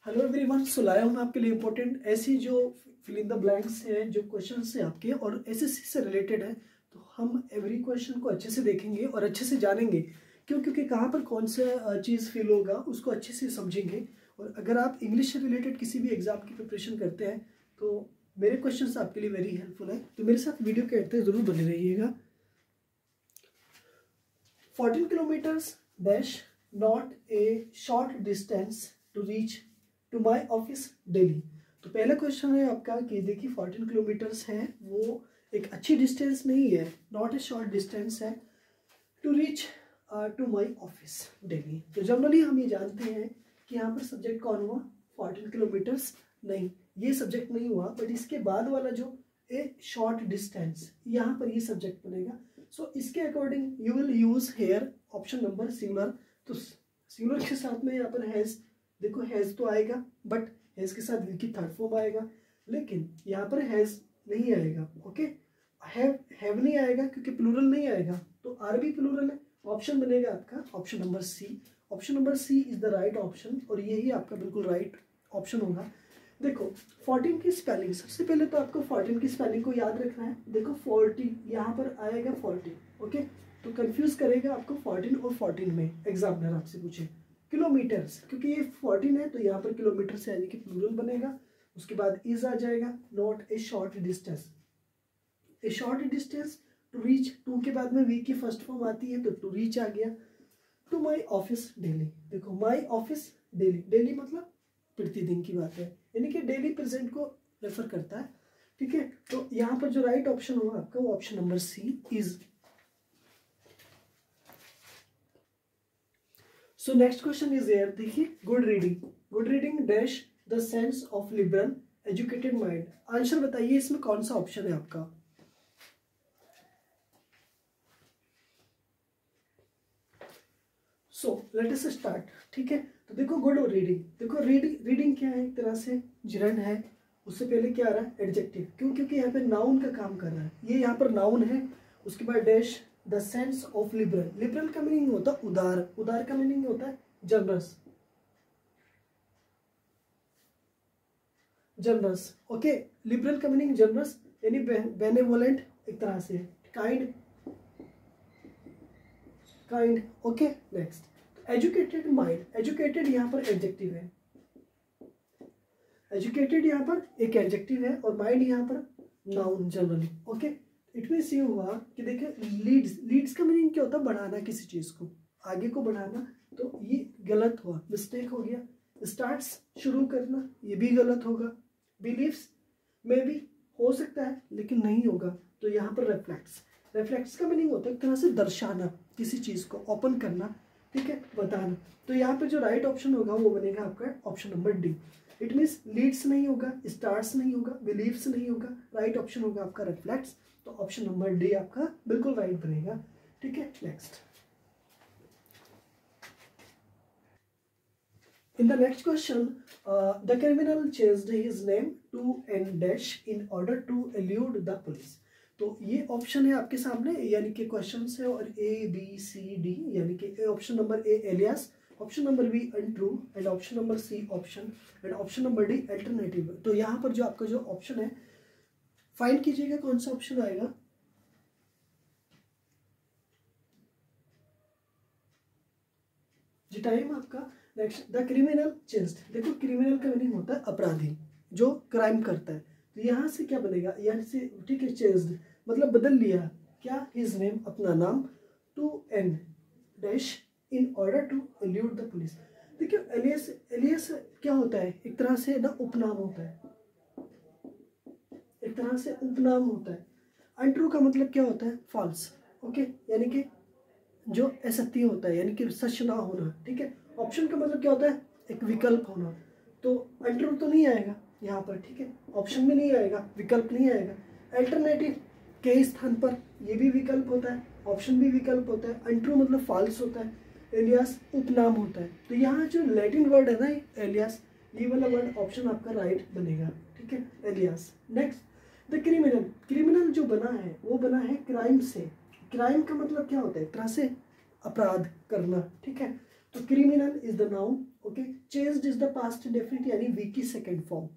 Hello everyone, सो लाया हूँ मैं आपके लिए इंपॉर्टेंट ऐसी जो फिल इन द ब्लैंक्स हैं, जो क्वेश्चंस हैं आपके और एसएससी से रिलेटेड है। तो हम एवरी क्वेश्चन को अच्छे से देखेंगे और अच्छे से जानेंगे क्योंकि कहाँ पर कौन सा चीज़ फिल होगा उसको अच्छे से समझेंगे। और अगर आप इंग्लिश से रिलेटेड किसी भी एग्जाम की प्रिपरेशन करते हैं तो मेरे क्वेश्चन आपके लिए वेरी हेल्पफुल है। तो मेरे साथ वीडियो के एंड तक जरूर बने रहिएगा। 14 kilometres dash not a short distance to reach to my office daily. तो पहला क्वेश्चन है आपका कि देखिए 14 किलोमीटर्स है, वो एक अच्छी डिस्टेंस नहीं है, नॉट ए शॉर्ट डिस्टेंस है to reach to my office daily. तो जनरली हम ये जानते हैं कि यहाँ पर सब्जेक्ट कौन हुआ, 14 किलोमीटर्स नहीं, ये सब्जेक्ट नहीं हुआ, बट इसके बाद वाला जो ए शॉर्ट डिस्टेंस, यहाँ पर ये सब्जेक्ट बनेगा। सो इसके according you will use hair option number singular. तो सिंगुलर के साथ में यहाँ पर हैज, देखो हैज तो आएगा बट हैज के साथ विल की थर्ड फॉर्म आएगा, लेकिन यहाँ पर हैज नहीं आएगा। ओके, हैव नहीं आएगा क्योंकि प्लूरल नहीं आएगा, तो आर भी प्लूरल है। ऑप्शन बनेगा आपका option number C. Option number C is the right option और यही आपका बिल्कुल राइट ऑप्शन होगा। देखो 14 की स्पेलिंग, सबसे पहले तो आपको 14 की स्पेलिंग को याद रखना है। देखो 40 यहाँ पर आएगा 40। ओके, तो कंफ्यूज करेगा आपको 14 और 14 में एग्जामिनर आपसे पूछे किलोमीटर्स, क्योंकि ये 14 है तो यहाँ पर किलोमीटर से यानी कि प्लूरल बनेगा। उसके बाद इज आ जाएगा, not a short distance, a short distance to reach, to के बाद में वी की फर्स्ट फॉर्म आती है तो टू रीच आ गया। टू माई ऑफिस डेली, देखो माई ऑफिस डेली, डेली मतलब प्रतिदिन की बात है, यानी कि डेली प्रेजेंट को रेफर करता है। ठीक है, तो यहाँ पर जो राइट ऑप्शन होगा आपका वो option number C is. So next question is there, देखिए good reading dash the sense of liberal educated mind. Answer बताइए इसमें कौन सा ऑप्शन है आपका। So let us start. ठीक है, तो देखो गुड और रीडिंग, देखो रीडिंग क्या है, एक तरह से जिरंड है। उससे पहले क्या आ रहा है, एडजेक्टिव, क्यों, क्योंकि यहाँ पे नाउन का काम कर रहा है, ये यहाँ पर नाउन है। उसके बाद dash the sense of liberal, liberal का मीनिंग होता है उदार, उदार का मीनिंग होता है जनरस, जनरस। ओके, लिबरल का मीनिंग जनरस यानी बेनेवोलेंट, एक तरह से kind, kind. Okay, next educated mind, educated यहाँ पर एडजेक्टिव है, एजुकेटेड यहाँ पर एक एडजेक्टिव है और माइंड यहाँ पर noun generally. Okay, it means ये हुआ कि देखिए लीड्स, लीड्स का मीनिंग क्या होता है, बढ़ाना किसी चीज को, आगे को बढ़ाना, तो ये गलत हुआ, मिस्टेक हो गया। स्टार्ट्स, शुरू करना, ये भी गलत होगा। बिलीव्स में भी हो सकता है लेकिन नहीं होगा, तो यहाँ पर रिफ्लेक्ट्स, रिफ्लेक्ट्स का मीनिंग होता है एक तरह से दर्शाना, किसी चीज को ओपन करना, ठीक है, बताना। तो यहाँ पर जो राइट ऑप्शन होगा वो बनेगा आपका option number D. It means leads नहीं होगा, स्टार्ट्स नहीं होगा, बिलीव्स नहीं होगा, राइट ऑप्शन होगा आपका रिफ्लेक्ट्स। तो ऑप्शन नंबर डी आपका बिल्कुल राइट बनेगा। ठीक है, next in the next question, the criminal changed his name to n dash in order to elude the police। तो ये ऑप्शन है आपके सामने, यानी कि क्वेश्चंस है और ए बी सी डी, यानी कि option number A alias, option number B untrue and option number C option and option number D alternative. तो यहाँ पर जो आपका जो ऑप्शन है फाइंड कीजिएगा कौन सा ऑप्शन आएगा। जी टाइम आपका। नेक्स्ट द क्रिमिनल चेंज्ड, देखो क्रिमिनल का मीनिंग होता है अपराधी, जो क्राइम करता है। तो यहाँ से क्या बनेगा, यहाँ से ठीक है, चेंज्ड मतलब बदल लिया क्या, हिज नेम, अपना नाम, to an dash in order to allude the police. देखिए एलियस, एलियस क्या होता है, एक तरह से ना उपनाम होता है, एक तरह से उपनाम होता है। अनट्रू का मतलब क्या होता है, फॉल्स। ओके, यानी कि जो असत्य होता है, यानी कि सच ना होना। ठीक है, ऑप्शन का मतलब क्या होता है, एक विकल्प होना, तो अल्टर तो नहीं आएगा यहाँ पर। ठीक है, ऑप्शन में नहीं आएगा, विकल्प नहीं आएगा। अल्टरनेटिव के स्थान पर ये भी विकल्प होता है, ऑप्शन भी विकल्प होता है। अनट्रू मतलब फॉल्स होता है। एलियास उपनाम होता है। तो यहाँ जो लैटिन वर्ड है ना एलियास, ये वाला वर्ड ऑप्शन आपका राइट बनेगा। ठीक है, alias. Next the criminal, criminal जो बना है वो बना है क्राइम से। क्राइम का मतलब क्या होता है, एक तरह से अपराध करना। ठीक है, तो criminal is the noun, okay. Chased is the past indefinite यानी वी की सेकेंड फॉर्म।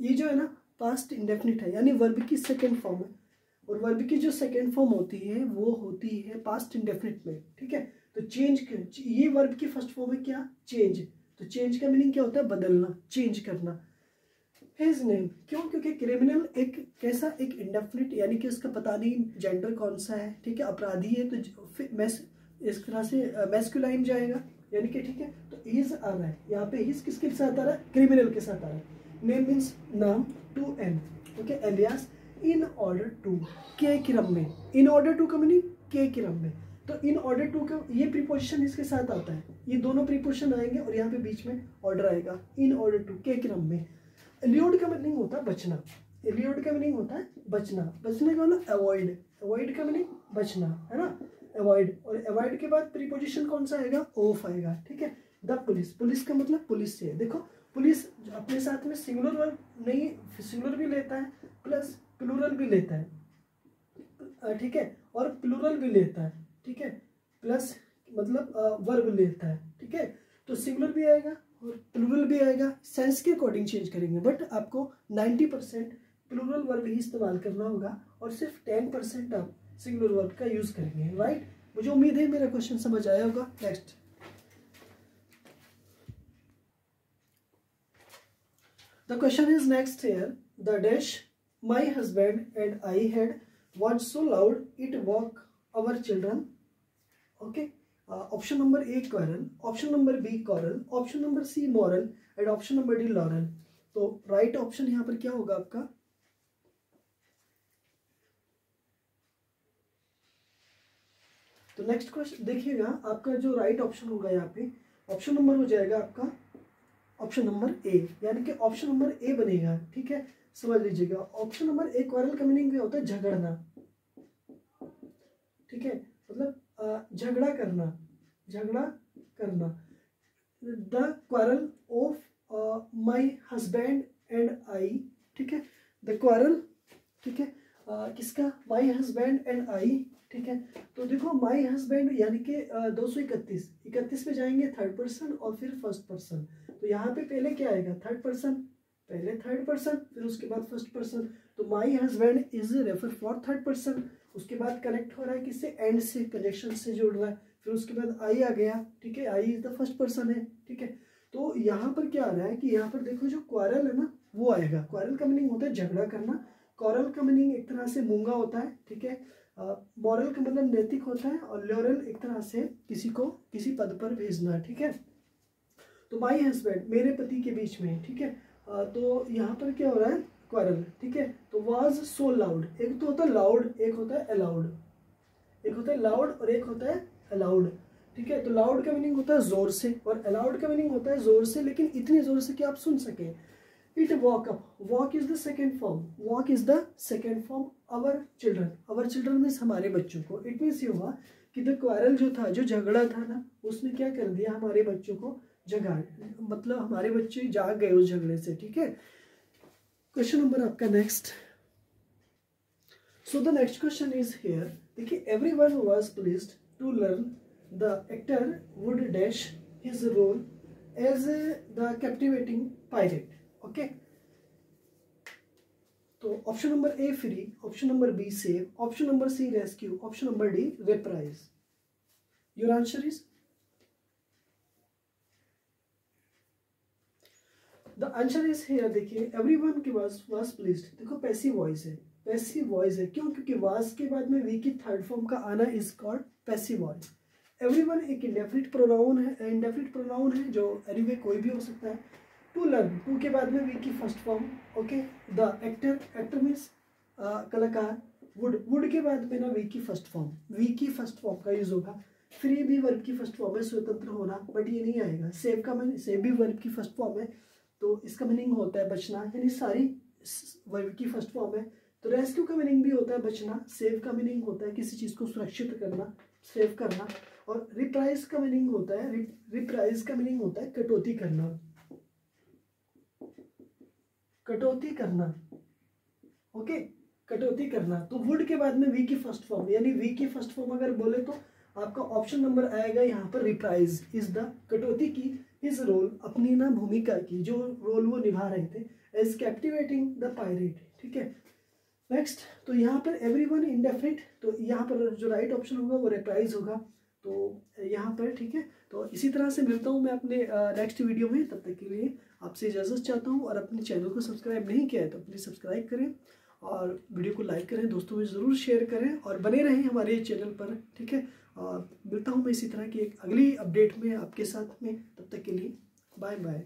ये जो है ना पास्ट इंडेफिनिट है यानी वर्ब की सेकेंड फॉर्म है, और वर्ब की जो सेकेंड फॉर्म होती है वो होती है पास्ट इंडेफिनिट में, ठीक है। तो चेंज, ये वर्ब की फर्स्ट फॉर्म है क्या, चेंज। तो चेंज का मीनिंग क्या होता है, बदलना, चेंज करना। हिज नेम, क्यों, क्योंकि क्रिमिनल एक कैसा, एक इंडेफिनिट यानी कि उसका पता नहीं जेंडर कौन सा है, ठीक है, अपराधी है, तो इस तरह से मैस्कुलाइन जाएगा यानी कि, ठीक है। तो हिज आ रहा है यहाँ पे, हिज किसके साथ आ रहा है, क्रिमिनल के साथ आ रहा है। नेम मीन्स नाम, to an, okay, alias, in order to, के क्रम में, इन ऑर्डर टू का मीनिंग के क्रम में। तो इन ऑर्डर टू का ये प्रीपोजिशन इसके साथ आता है, ये दोनों प्रीपोजिशन आएंगे और यहाँ पे बीच में ऑर्डर आएगा, इन ऑर्डर टू, के क्रम में। एल्यूड का मीनिंग होता है बचना, एल्यूड का मीनिंग होता है बचना, बचने का मतलब अवॉइड, अवॉइड का मीनिंग बचना, है ना, अवॉइड। और अवॉइड के बाद प्रीपोजिशन कौन सा आएगा, ऑफ आएगा, ठीक है। द पुलिस, पुलिस का मतलब पुलिस से, देखो पुलिस अपने साथ में सिंगुलर वर्ब नहीं, सिंगुलर भी लेता है प्लस प्लूरल भी लेता है, ठीक है, और प्लूरल भी लेता है, ठीक है, प्लस मतलब वर्ब लेता है, ठीक है। तो सिंगुलर भी आएगा और प्लूरल भी आएगा, सेंस के अकॉर्डिंग चेंज करेंगे, बट आपको 90% प्लूरल वर्ब ही इस्तेमाल करना होगा और सिर्फ 10% आप सिंगुलर वर्ब का यूज करेंगे, राइट। मुझे उम्मीद है मेरा क्वेश्चन समझ आया होगा। Next, the question is next here, the dash my husband and I had what so loud it walk our children, okay. Option number A quarrel, option number B coral, option number C moral and option number D laurel. तो right option यहाँ पर क्या होगा आपका, तो next question देखिएगा, आपका जो राइट ऑप्शन होगा यहाँ पे ऑप्शन नंबर हो जाएगा आपका ऑप्शन नंबर ए, यानी कि ऑप्शन नंबर ए बनेगा, ठीक है, समझ लीजिएगा। ऑप्शन नंबर ए क्वारल का मीनिंग क्या होता है, झगड़ना, ठीक है, मतलब झगड़ा करना, झगड़ा करना। The quarrel of my husband and आई, ठीक है, द क्वारल, ठीक है, किसका, माई हस्बैंड एंड आई, ठीक है। तो देखो माई हस्बैंड यानी कि 231 पे जाएंगे थर्ड पर्सन और फिर फर्स्ट पर्सन, तो यहाँ पे पहले क्या आएगा, थर्ड पर्सन, पहले थर्ड पर्सन फिर उसके बाद फर्स्ट पर्सन। तो my husband is refer for third person, उसके बाद कनेक्ट हो रहा है किससे, एंड से, कनेक्शन से जोड़ रहा है, फिर उसके बाद आई आ गया, ठीक है, I is the first person है, ठीक है। तो यहाँ पर क्या आ रहा है कि यहाँ पर देखो जो क्वारल है ना वो आएगा, क्वारल का मीनिंग होता है झगड़ा करना, कॉरल का मीनिंग एक तरह से मूंगा होता है, ठीक है, मॉरल का मतलब नैतिक होता है, और लॉरल एक तरह से किसी को किसी पद पर भेजना, ठीक है। तो माई हस्बैंड मेरे पति के बीच में, ठीक है, तो यहाँ पर क्या हो रहा है, क्वारल, ठीक है। तो वाज सो लाउड, एक तो होता है लाउड, एक होता है अलाउड, एक होता है लाउड और एक होता है अलाउड, ठीक है। तो लाउड का मीनिंग होता है जोर से और अलाउड का मीनिंग होता है जोर से, लेकिन इतनी जोर से कि आप सुन सके। It walk up, walk is the second form, walk is the second form, our children, our children means हमारे बच्चों को। इट मीन्स ये हुआ कि द क्वारल जो था, जो झगड़ा था ना, उसने क्या कर दिया, हमारे बच्चों को जगा, मतलब हमारे बच्चे जाग गए उस झगड़े से, ठीक है। क्वेश्चन नंबर आपका next, so the next question is here, देखिए everyone was pleased to learn the actor would dash his role as the captivating pirate, okay. तो option number A free, option number B save, option number C rescue, option number D reprise. Your answer is, the answer is here, देखिए everyone के was pleased, देखो passive voice है, passive voice है, क्यों, क्योंकि was के बाद में वी की थर्ड फॉर्म का आना is called passive voice. Everyone एक इंडेफिनिट प्रोनाउन है, इंडेफिनिट प्रोनाउन है जो एनीवे कोई भी हो सकता है। टू लर्न, टू के बाद में वी की first form, okay. The actor, actor means कलाकार। वुड, वुड के बाद में ना वी की फर्स्ट फॉर्म, वी की फर्स्ट फॉर्म का यूज होगा। फ्री भी वर्ब की फर्स्ट फॉर्म है, स्वतंत्र होना, बट ये नहीं आएगा। सेव का मीन, सेव भी वर्ब की फर्स्ट फॉर्म है, तो इसका मीनिंग होता है बचना, यानी सारी वर्ब की फर्स्ट फॉर्म है। तो रेस्क्यू का मीनिंग भी होता है बचना, सेव का मीनिंग होता है किसी चीज को सुरक्षित करना, सेव करना, और रिप्राइज का मीनिंग होता है, रिप्राइज का मीनिंग होता है कटौती करना, कटौती करना, ओके, कटौती करना। तो वुड के बाद में वी की फर्स्ट फॉर्म, यानी वी की फर्स्ट फॉर्म अगर बोले तो आपका ऑप्शन नंबर आएगा यहाँ पर रिप्राइज इज द कटौती की इज रोल, अपनी ना भूमिका की, जो रोल वो निभा रहे थे, एज कैप्टिवेटिंग द पायरेट। ठीक है, नेक्स्ट तो यहाँ पर एवरीवन इंडेफिनिट, तो यहाँ पर जो राइट ऑप्शन होगा वो रिप्राइज होगा, तो यहाँ पर ठीक है। तो इसी तरह से मिलता हूँ मैं अपने नेक्स्ट वीडियो में, तब तक के लिए आपसे इजाज़त चाहता हूँ। और अपने चैनल को सब्सक्राइब नहीं किया है तो प्लीज़ सब्सक्राइब करें और वीडियो को लाइक करें, दोस्तों में ज़रूर शेयर करें और बने रहें हमारे चैनल पर। ठीक है, और मिलता हूँ मैं इसी तरह की एक अगली अपडेट में आपके साथ में, तब तक के लिए बाय बाय।